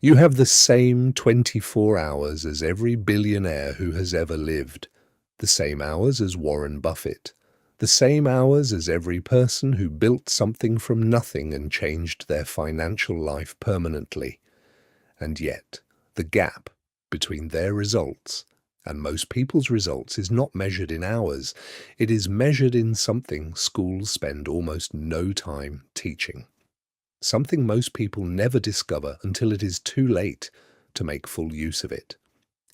You have the same 24 hours as every billionaire who has ever lived, the same hours as Warren Buffett, the same hours as every person who built something from nothing and changed their financial life permanently. And yet, the gap between their results and most people's results is not measured in hours. It is measured in something schools spend almost no time teaching. Something most people never discover until it is too late to make full use of it.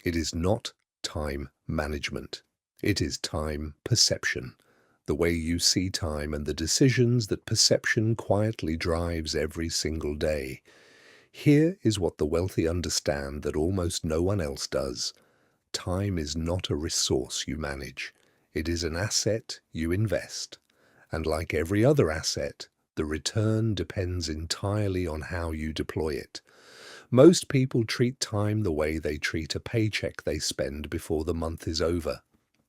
It is not time management. It is time perception. The way you see time and the decisions that perception quietly drives every single day. Here is what the wealthy understand that almost no one else does. Time is not a resource you manage. It is an asset you invest. And like every other asset, the return depends entirely on how you deploy it. Most people treat time the way they treat a paycheck they spend before the month is over.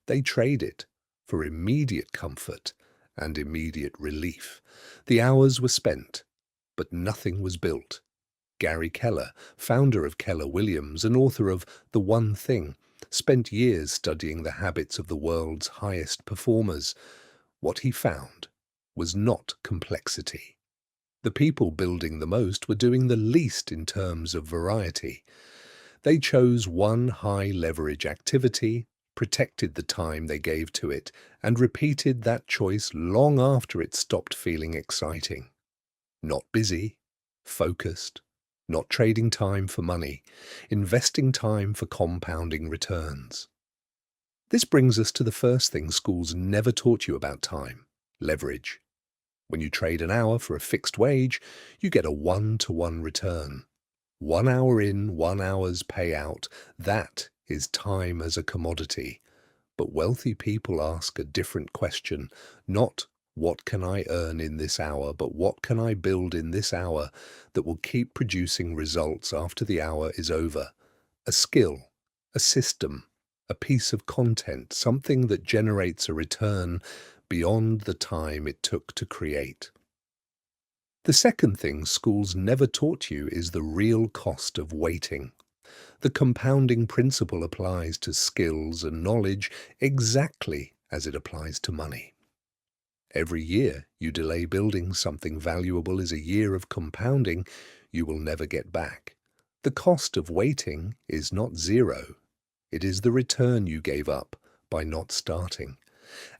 They trade it for immediate comfort and immediate relief. The hours were spent, but nothing was built. Gary Keller, founder of Keller Williams and author of The One Thing, spent years studying the habits of the world's highest performers. What he found was not complexity. The people building the most were doing the least in terms of variety. They chose one high-leverage activity, protected the time they gave to it, and repeated that choice long after it stopped feeling exciting. Not busy, focused, not trading time for money, investing time for compounding returns. This brings us to the first thing schools never taught you about time: leverage. When you trade an hour for a fixed wage, you get a one-to-one return. 1 hour in, 1 hour's payout. That is time as a commodity. But wealthy people ask a different question, not what can I earn in this hour, but what can I build in this hour that will keep producing results after the hour is over? A skill, a system, a piece of content, something that generates a return beyond the time it took to create. The second thing schools never taught you is the real cost of waiting. The compounding principle applies to skills and knowledge exactly as it applies to money. Every year you delay building something valuable is a year of compounding you will never get back. The cost of waiting is not zero. It is the return you gave up by not starting.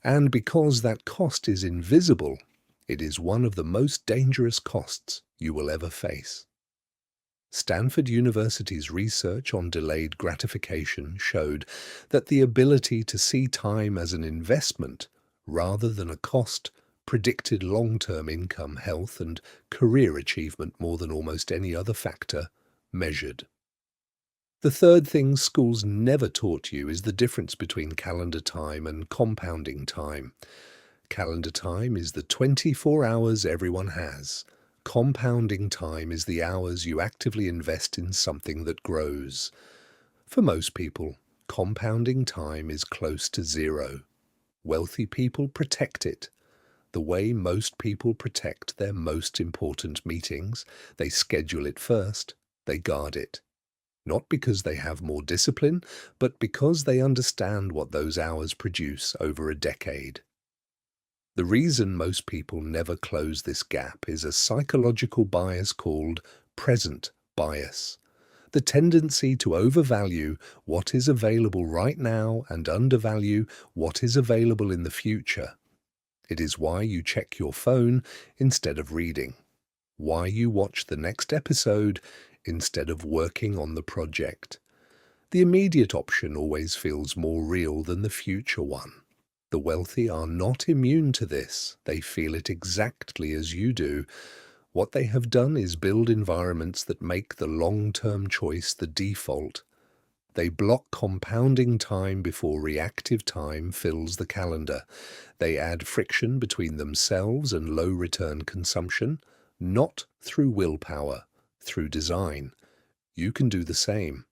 And because that cost is invisible, it is one of the most dangerous costs you will ever face. Stanford University's research on delayed gratification showed that the ability to see time as an investment rather than a cost predicted long-term income, health, and career achievement more than almost any other factor measured. The third thing schools never taught you is the difference between calendar time and compounding time. Calendar time is the 24 hours everyone has. Compounding time is the hours you actively invest in something that grows. For most people, compounding time is close to zero. Wealthy people protect it. The way most people protect their most important meetings, they schedule it first, they guard it. Not because they have more discipline, but because they understand what those hours produce over a decade. The reason most people never close this gap is a psychological bias called present bias. The tendency to overvalue what is available right now and undervalue what is available in the future. It is why you check your phone instead of reading, why you watch the next episode instead of working on the project. The immediate option always feels more real than the future one. The wealthy are not immune to this. They feel it exactly as you do. What they have done is build environments that make the long-term choice the default. They block compounding time before reactive time fills the calendar. They add friction between themselves and low-return consumption, not through willpower, through design. You can do the same.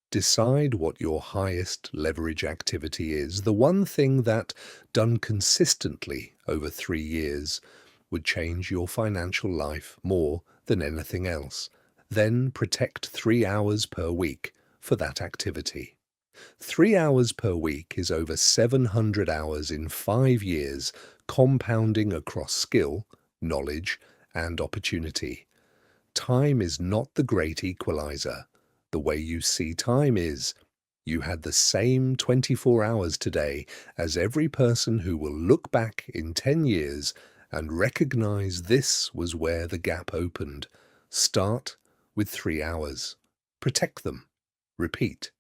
Decide what your highest leverage activity is, the one thing that, done consistently over 3 years, would change your financial life more than anything else. Then protect 3 hours per week for that activity. 3 hours per week is over 700 hours in 5 years, compounding across skill, knowledge, and opportunity. Time is not the great equalizer. The way you see time is, you had the same 24 hours today as every person who will look back in 10 years and recognize this was where the gap opened. Start with 3 hours. Protect them. Repeat.